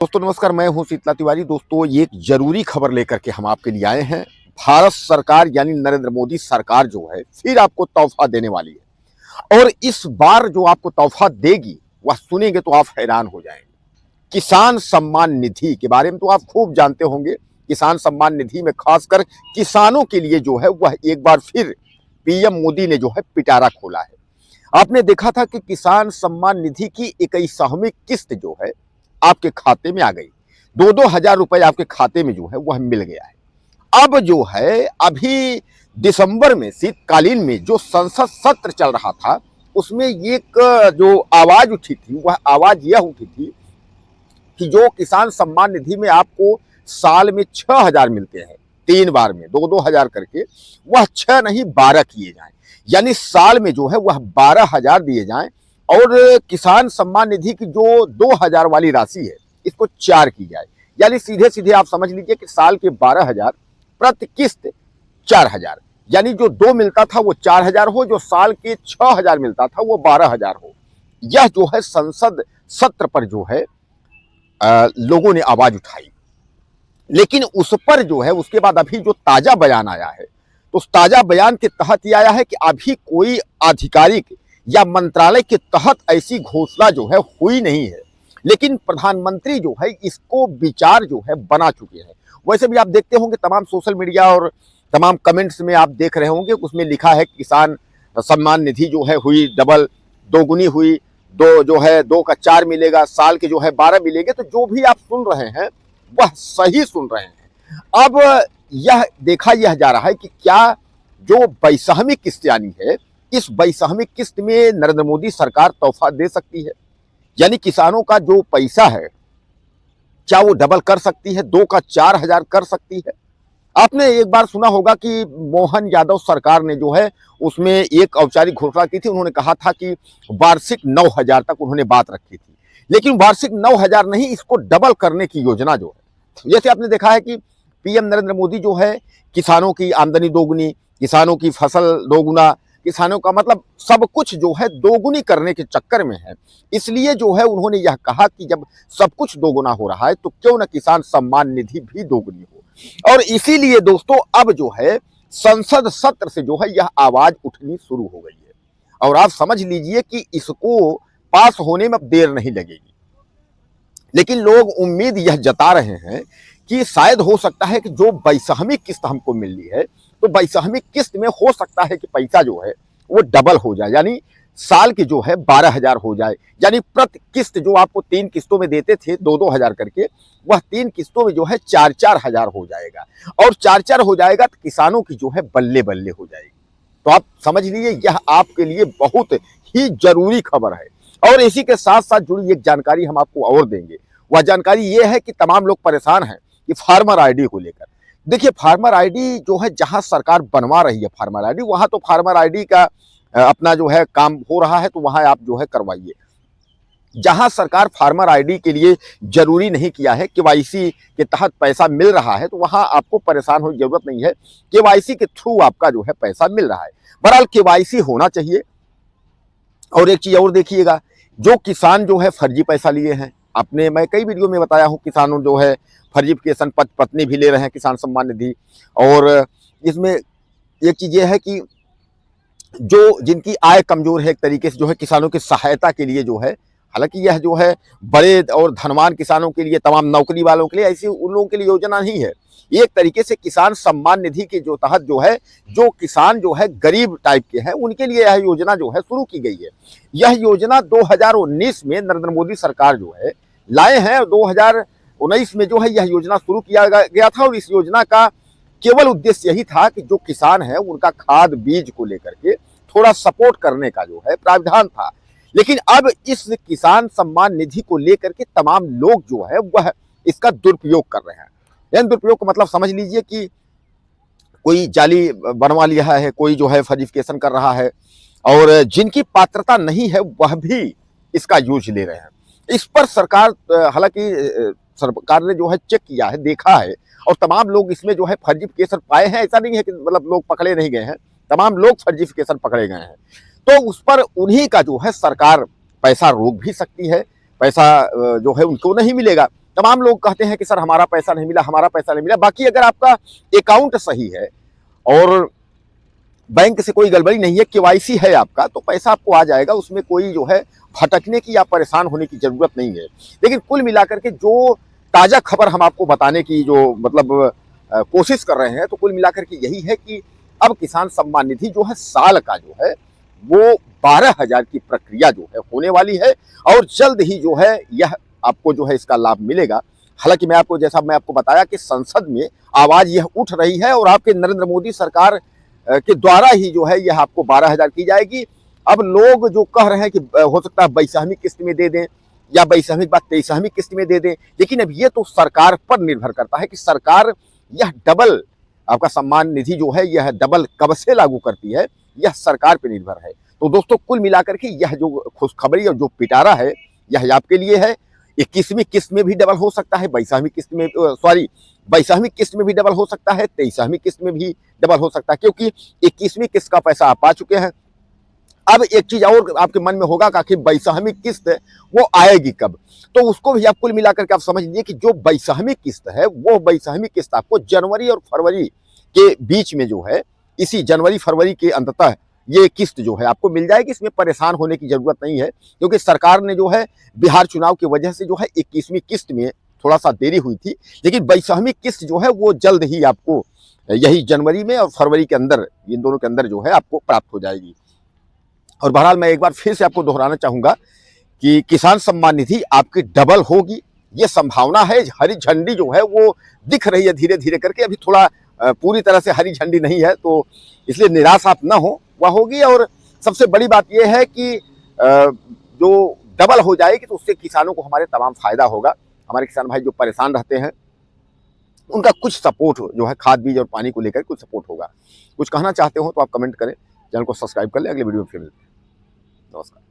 दोस्तों नमस्कार, मैं हूं शीतला तिवारी। दोस्तों ये एक जरूरी खबर लेकर के हम आपके लिए आए हैं। भारत सरकार यानी नरेंद्र मोदी सरकार जो है फिर आपको तोहफा देने वाली है और इस बार जो आपको तोहफा देगी वह सुनेंगे तो आप हैरान हो जाएंगे। किसान सम्मान निधि के बारे में तो आप खूब जानते होंगे। किसान सम्मान निधि में खासकर किसानों के लिए जो है वह एक बार फिर पीएम मोदी ने जो है पिटारा खोला है। आपने देखा था कि किसान सम्मान निधि की 21वीं किस्त जो है आपके खाते में आ गई। 2-2 हजार रुपए आपके खाते में जो है वह मिल गया है। अब जो है अभी दिसंबर में शीतकालीन में जो संसद सत्र चल रहा था उसमें एक जो आवाज उठी थी वह आवाज यह उठी थी कि जो किसान सम्मान निधि में आपको साल में 6 हजार मिलते हैं, 3 बार में 2-2 हजार करके, वह 6 नहीं 12 किए जाएं। यानी साल में जो है वह 12 हजार दिए जाएं और किसान सम्मान निधि की जो 2 हजार वाली राशि है इसको 4 की जाए। यानी सीधे सीधे आप समझ लीजिए कि साल के 12 हजार, प्रति किस्त 4 हजार। यानी जो 2 मिलता था वो 4 हजार हो, जो साल के 6 हजार मिलता था वो 12 हजार हो। यह जो है संसद सत्र पर जो है लोगों ने आवाज उठाई। लेकिन उस पर जो है उसके बाद अभी जो ताजा बयान आया है तो उस ताजा बयान के तहत यह आया है कि अभी कोई आधिकारिक या मंत्रालय के तहत ऐसी घोषणा जो है हुई नहीं है, लेकिन प्रधानमंत्री जो है इसको विचार जो है बना चुके हैं। वैसे भी आप देखते होंगे तमाम सोशल मीडिया और तमाम कमेंट्स में आप देख रहे होंगे उसमें लिखा है किसान सम्मान निधि जो है हुई डबल, दोगुनी हुई, 2 जो है 2 का 4 मिलेगा, साल के जो है 12 मिलेंगे। तो जो भी आप सुन रहे हैं वह सही सुन रहे हैं। अब यह देखा यह जा रहा है कि क्या जो 22वीं किस्त यानी है इस 22वीं किस्त में नरेंद्र मोदी सरकार तोहफा दे सकती है, यानी किसानों का जो पैसा है क्या वो डबल कर सकती है, 2 का 4 हजार कर सकती है। आपने एक बार सुना होगा कि मोहन यादव सरकार ने जो है उसमें एक औपचारिक घोषणा की थी। उन्होंने कहा था कि वार्षिक 9 हजार तक उन्होंने बात रखी थी, लेकिन वार्षिक 9 हजार नहीं, इसको डबल करने की योजना जो है, जैसे आपने देखा है कि पीएम नरेंद्र मोदी जो है किसानों की आमदनी दोगुनी, किसानों की फसल दोगुना, किसानों का मतलब सब कुछ जो है दोगुनी करने के चक्कर में है। इसलिए जो है उन्होंने यह कहा कि जब सब कुछ दोगुना हो रहा है तो क्यों ना किसान सम्मान निधि भी दोगुनी हो। और इसीलिए दोस्तों अब जो है संसद सत्र से जो है यह आवाज उठनी शुरू हो गई है और आप समझ लीजिए कि इसको पास होने में देर नहीं लगेगी। लेकिन लोग उम्मीद यह जता रहे हैं कि शायद हो सकता है कि जो 22वीं किस्त हमको मिल रही है तो 22वीं किस्त में हो सकता है कि पैसा जो है वो डबल हो जाए, यानी साल के जो है 12 हजार हो जाए। यानी प्रति किस्त जो आपको 3 किस्तों में देते थे 2-2 हजार करके, वह 3 किस्तों में जो है 4-4 हजार हो जाएगा और 4-4 हो जाएगा तो किसानों की जो है बल्ले बल्ले हो जाएगी। तो आप समझ लीजिए यह आपके लिए बहुत ही जरूरी खबर है। और इसी के साथ साथ जुड़ी एक जानकारी हम आपको और देंगे। वह जानकारी ये है कि तमाम लोग परेशान हैं कि फार्मर आईडी को लेकर। देखिए फार्मर आईडी जो है जहां सरकार बनवा रही है फार्मर आईडी, वहां तो फार्मर आईडी का अपना जो है काम हो रहा है तो वहां आप जो है करवाइए। जहां सरकार फार्मर आईडी के लिए जरूरी नहीं किया है, केवाईसी के तहत पैसा मिल रहा है, तो वहां आपको परेशान होने की जरूरत नहीं है। केवाईसी के थ्रू आपका जो है पैसा मिल रहा है। बहरहाल केवाईसी होना चाहिए। और एक चीज और देखिएगा, जो किसान जो है फर्जी पैसा लिए हैं, आपने मैं कई वीडियो में बताया हूं, किसानों जो है फर्जिफिकेशन पत्नी भी ले रहे हैं किसान सम्मान निधि। और इसमें एक चीज ये है कि जो जिनकी आय कमजोर है एक तरीके से जो है किसानों की सहायता के लिए जो है, हालांकि यह जो है बड़े और धनवान किसानों के लिए, तमाम नौकरी वालों के लिए ऐसी उन लोगों के लिए योजना नहीं है। एक तरीके से किसान सम्मान निधि के जो तहत जो है जो किसान जो है गरीब टाइप के हैं उनके लिए यह योजना जो है शुरू की गई है। यह योजना 2019 में नरेंद्र मोदी सरकार जो है लाए हैं। 2019 में जो है यह योजना शुरू किया गया था और इस योजना का केवल उद्देश्य यही था कि जो किसान है उनका खाद बीज को लेकर के थोड़ा सपोर्ट करने का जो है प्रावधान था। लेकिन अब इस किसान सम्मान निधि को लेकर के तमाम लोग जो है वह इसका दुरुपयोग कर रहे हैं। यानी दुरुपयोग का मतलब समझ लीजिए कि कोई जाली बनवा लिया है, कोई जो है फर्जिफिकेशन कर रहा है और जिनकी पात्रता नहीं है वह भी इसका यूज ले रहे हैं। इस पर सरकार, हालांकि सरकार ने जो है चेक किया है, देखा है और तमाम लोग इसमें जो है फर्जिफिकेशन पाए हैं। ऐसा नहीं है कि मतलब लोग पकड़े नहीं गए हैं, तमाम लोग फर्जिफिकेशन पकड़े गए हैं। तो उस पर उन्हीं का जो है सरकार पैसा रोक भी सकती है, पैसा जो है उनको नहीं मिलेगा। तमाम लोग कहते हैं कि सर हमारा पैसा नहीं मिला, हमारा पैसा नहीं मिला। बाकी अगर आपका अकाउंट सही है और बैंक से कोई गड़बड़ी नहीं है, केवाईसी है आपका, तो पैसा आपको आ जाएगा। उसमें कोई जो है भटकने की या परेशान होने की जरूरत नहीं है। लेकिन कुल मिलाकर के जो ताजा खबर हम आपको बताने की जो मतलब कोशिश कर रहे हैं, तो कुल मिलाकर के यही है कि अब किसान सम्मान निधि जो है साल का जो है वो 12,000 की प्रक्रिया जो है होने वाली है और जल्द ही जो है यह आपको जो है इसका लाभ मिलेगा। हालांकि मैं आपको बताया कि संसद में आवाज यह उठ रही है और आपके नरेंद्र मोदी सरकार के द्वारा ही जो है यह आपको 12,000 की जाएगी। अब लोग जो कह रहे हैं कि हो सकता है 22वीं किस्त में दे दें या 22वीं के बाद 23वीं किस्त में दे दें, लेकिन अब ये तो सरकार पर निर्भर करता है कि सरकार यह डबल आपका सम्मान निधि जो है यह डबल कब से लागू करती है, यह सरकार पर निर्भर है। तो दोस्तों कुल मिलाकर के यह जो खुशखबरी और जो पिटारा है यह आपके लिए है। 21वीं किस्त में भी डबल हो सकता है, 22वीं किस्त में 22वीं किस्त में भी डबल हो सकता है, 23वीं किस्त में भी डबल हो सकता है, क्योंकि 21वीं किस्त का पैसा आप पा चुके हैं। अब एक चीज और आपके मन में होगा कि आखिर 22वीं किस्त वो आएगी कब, तो उसको भी आप कुल मिलाकर के आप समझ लीजिए कि जो 22वीं किस्त है वो 22वीं किस्त आपको जनवरी और फरवरी के बीच में जो है, इसी जनवरी फरवरी के अंततः ये किस्त जो है आपको मिल जाएगी। इसमें परेशान होने की जरूरत नहीं है, क्योंकि सरकार ने जो है बिहार चुनाव की वजह से जो है 21वीं किस्त में थोड़ा सा देरी हुई थी, लेकिन 22वीं किस्त जो है वो जल्द ही आपको यही जनवरी में और फरवरी के अंदर, इन दोनों के अंदर जो है आपको प्राप्त हो जाएगी। और बहरहाल मैं एक बार फिर से आपको दोहराना चाहूंगा कि किसान सम्मान निधि आपकी डबल होगी, ये संभावना है। हरी झंडी जो है वो दिख रही है धीरे धीरे करके, अभी थोड़ा पूरी तरह से हरी झंडी नहीं है, तो इसलिए निराश आप ना हो, वह होगी। और सबसे बड़ी बात यह है कि जो डबल हो जाएगी तो उससे किसानों को हमारे तमाम फायदा होगा। हमारे किसान भाई जो परेशान रहते हैं उनका कुछ सपोर्ट जो है खाद बीज और पानी को लेकर कुछ सपोर्ट होगा। कुछ कहना चाहते हो तो आप कमेंट करें, चैनल को सब्सक्राइब कर लें। अगले वीडियो में फिर मिलते हैं। नमस्कार।